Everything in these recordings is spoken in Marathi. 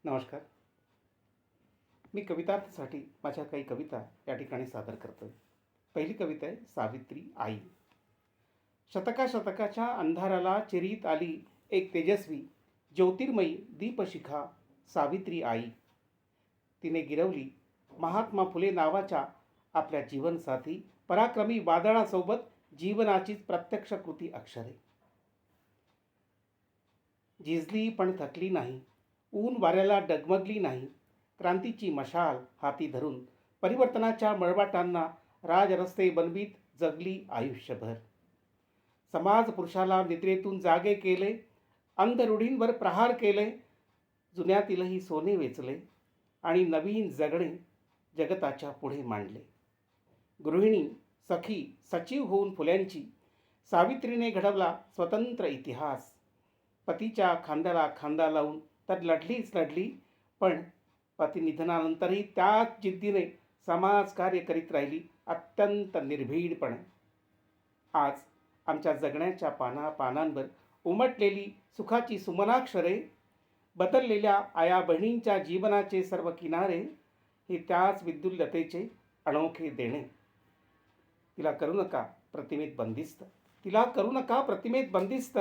नमस्कार. मी कवितार्थसाठी माझ्या काही कविता या ठिकाणी सादर करतोय. पहिली कविता आहे सावित्री आई. शतकाशतकाच्या अंधाराला चिरीत आली एक तेजस्वी ज्योतिर्मयी दीपशिखा सावित्री आई. तिने गिरवली महात्मा फुले नावाच्या आपल्या जीवनसाथी पराक्रमी वादळासोबत जीवनाचीच प्रत्यक्ष कृती अक्षरे. झिजली पण थकली नाही, ऊन वाऱ्याला डगमगली नाही. क्रांतीची मशाल हाती धरून परिवर्तनाच्या मळबाटांना राजरस्ते बनवीत जगली आयुष्यभर. समाज पुरुषाला निद्रेतून जागे केले, अंधरूढींवर प्रहार केले, जुन्यातीलही सोने वेचले आणि नवीन जगणे जगताच्या पुढे मांडले. गृहिणी, सखी, सचिव होऊन फुल्यांची सावित्रीने घडवला स्वतंत्र इतिहास. पतीच्या खांद्याला खांदा लावून तर लढलीच लढली, पण पतिनिधनानंतरही त्याच जिद्दीने समाजकार्य करीत राहिली अत्यंत निर्भीडपणे. आज आमच्या जगण्याच्या पानांवर उमटलेली सुखाची सुमनाक्षरे, बदललेल्या आया बहिणींच्या जीवनाचे सर्व किनारे हे त्याच विद्युल्लतेचे अनोखे देणे. तिला करू नका प्रतिमेत बंदिस्त, तिला करू नका प्रतिमेत बंदिस्त.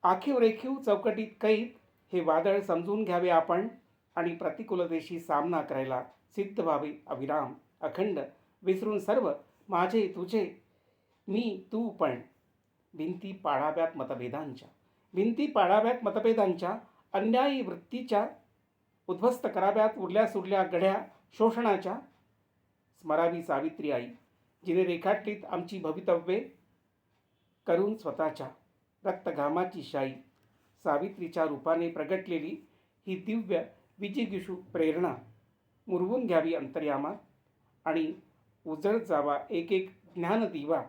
आखीव रेखीव चौकटीत कैद हे वादळ समजून घ्यावे आपण आणि प्रतिकूलतेशी सामना करायला सिद्ध व्हावे अविराम अखंड, विसरून सर्व माझे तुझे मी तू पण. भिंती पाडाव्यात मतभेदांच्या अन्यायी वृत्तीच्या, उद्ध्वस्त कराव्यात उरल्या सुरल्या गढ्या शोषणाच्या. स्मरावी सावित्री आई, जिने रेखाटलीत आमची भवितव्ये करून स्वतःच्या रक्तघामाची शाई. सावित्रीच्या रूपाने प्रगटलेली ही दिव्य विजिगीषू प्रेरणा मुरवून घ्यावी अंतर्यामात आणि उजळत जावा एक एक ज्ञानदिवा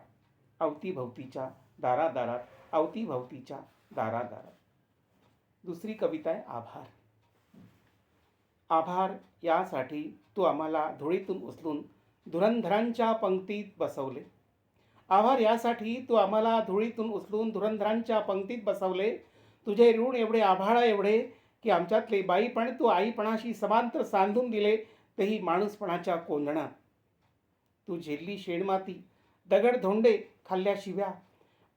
अवतीभवतीच्या दारादारात, अवतीभवतीच्या दारादारात. दुसरी कविता आहे आभार. आभार यासाठी तू आम्हाला धुळीतून उचलून धुरंधरांच्या पंक्तीत बसवले. आभार यासाठी तू आम्हाला धुळीतून उचलून धुरंधरांच्या पंक्तीत बसवले. तुझे ऋण एवढे आभाळा एवढे की आमच्यातले बाईपण तू आईपणाशी समांतर सांधून दिले, तेही माणूसपणाच्या कोंदणात. तू झेलली शेणमाती दगड धोंडे खाल्ल्या शिव्या,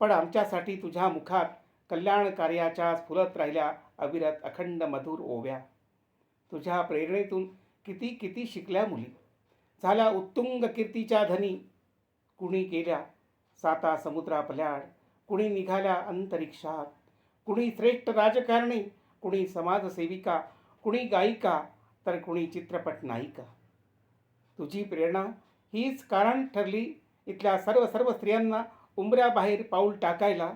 पण आमच्यासाठी तुझ्या मुखात कल्याण कार्याच्या फुलत राहिल्या अविरत अखंड मधुर ओव्या. तुझ्या प्रेरणेतून किती किती शिकल्या मुली, झाल्या उत्तुंग कीर्तीच्या धनी. कुणी गेल्या साता समुद्रापल्याड, कुणी निघाल्या अंतरिक्षात. कुणी श्रेष्ठ राजकारणी, कुणी समाजसेविका, कुणी गायिका, तर कुणी चित्रपट नायिका. तुझी प्रेरणा हीच कारण ठरली इथल्या सर्व सर्व स्त्रियांना उंबऱ्याबाहेर पाऊल टाकायला.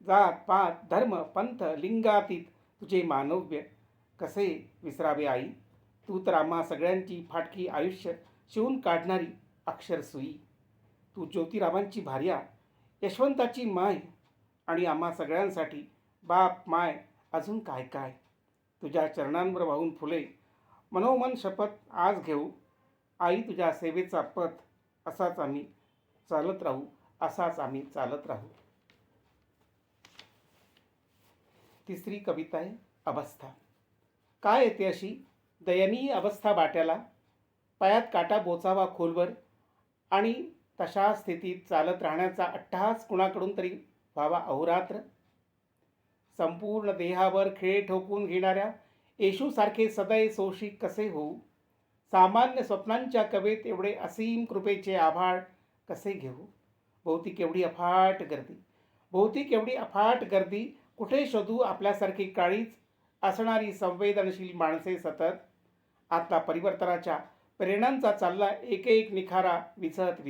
जात पात धर्म पंथ लिंगातीत तुझे मानव्य कसे विसरावे आई. तू तर आम्हा सगळ्यांची फाटकी आयुष्य शिवून काढणारी अक्षर सुई. तू ज्योतिरावांची भार्या, यशवंताची माय आणि आम्हा सगळ्यांसाठी बाप माय अजून काय काय. तुझ्या चरणांवर वाहून फुले मनोमन शपथ आज घेऊ. आई तुझ्या सेवेचा पथ असाच आम्ही चालत राहू, असाच आम्ही चालत राहू. तिसरी कविता आहे अवस्था. काय येते अशी दयनीय अवस्था वाट्याला, पायात काटा बोचावा खोलवर आणि तशा स्थितीत चालत राहण्याचा अट्टहास कुणाकडून तरी व्हावा अहोरात्र. संपूर्ण देहावर खिळे ठोकून घेणाऱ्या येशूसारखे सदैव सोशिक कसे होऊ. सामान्य स्वप्नांच्या कवेत एवढे असीम कृपेचे आभाळ कसे घेऊ. भौतिक एवढी अफाट गर्दी कुठे शोधू आपल्यासारखी काळीच असणारी संवेदनशील माणसे सतत. आतला परिवर्तनाच्या प्रेरणांचा चालला एक एक निखारा विझत.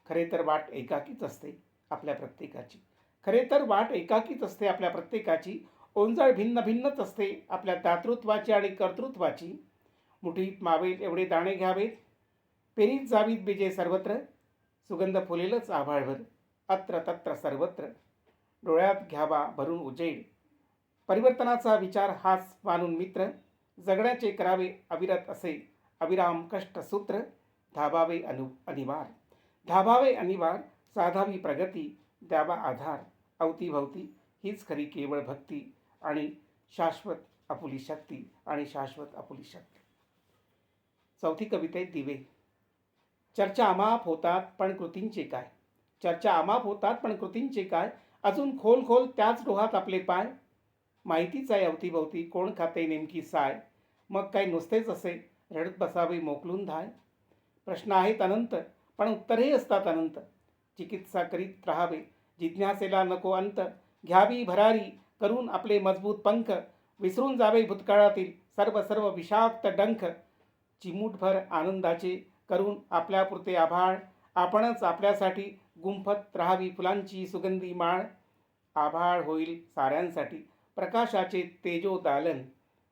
खरे तर वाट एकाकीच असते आपल्या प्रत्येकाची. ओंजळ भिन्न भिन्नच असते आपल्या दातृत्वाची आणि कर्तृत्वाची. मुठीत मावेल एवढे दाणे घ्यावेत, पेरीत जावीत बीजे सर्वत्र. सुगंध फुलेलच आभाळभर अत्र तत्र सर्वत्र. डोळ्यात घ्यावा भरून उजेड, परिवर्तनाचा विचार हाच मानून मित्र. जगण्याचे करावे अविरत असे अविराम कष्टसूत्र. धाबावे अनिवार, साधावी प्रगती, द्यावा आधार. अवतीभवती हीच खरी केवळ भक्ती आणि शाश्वत आपुली शक्ती आणि शाश्वत आपुली शक्ती. चौथी कविता आहे दिवे. चर्चा अमाप होतात पण कृतींचे काय, चर्चा अमाप होतात पण कृतींचे काय, अजून खोल खोल त्याच डोहात आपले पाय. माहितीच आहे अवतीभवती कोण खाते नेमकी साय, मग काय नुसतेच असे रडत बसावे मोकलून धाय. प्रश्न आहेत अनंत पण उत्तरही असतात अनंत, चिकित्सा करीत राहावे जिज्ञासेला नको अंत. घ्यावी भरारी करून आपले मजबूत पंख, विसरून जावे भूतकाळातील सर्व सर्व विषाक्त डंख. चिमूटभर आनंदाचे करून आपल्यापुरते आभाळ, आपणच आपल्यासाठी गुंफत राहावी फुलांची सुगंधी माळ. आभाळ होईल साऱ्यांसाठी प्रकाशाचे तेजोदालन,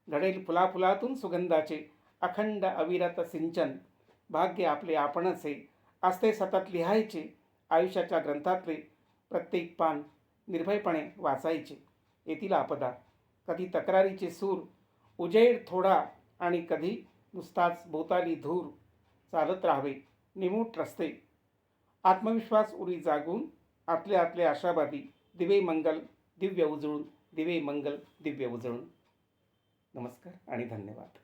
घडेल फुलाफुलातून सुगंधाचे अखंड अविरत सिंचन. भाग्य आपले आपणच हे असते सतत लिहायचे, आयुष्याच्या ग्रंथातले प्रत्येक पान निर्भयपणे वाचायचे. येतील आपदा, कधी तक्रारीचे सूर, उजेड थोडा आणि कधी नुसताच भोवताली धूर. चालत राहावे निमूट रस्ते, आत्मविश्वास उरी जागून, आतले आतले आशावादी दिवे मंगल दिव्य उजळून, दिवे मंगल दिव्य उजळून. नमस्कार आणि धन्यवाद.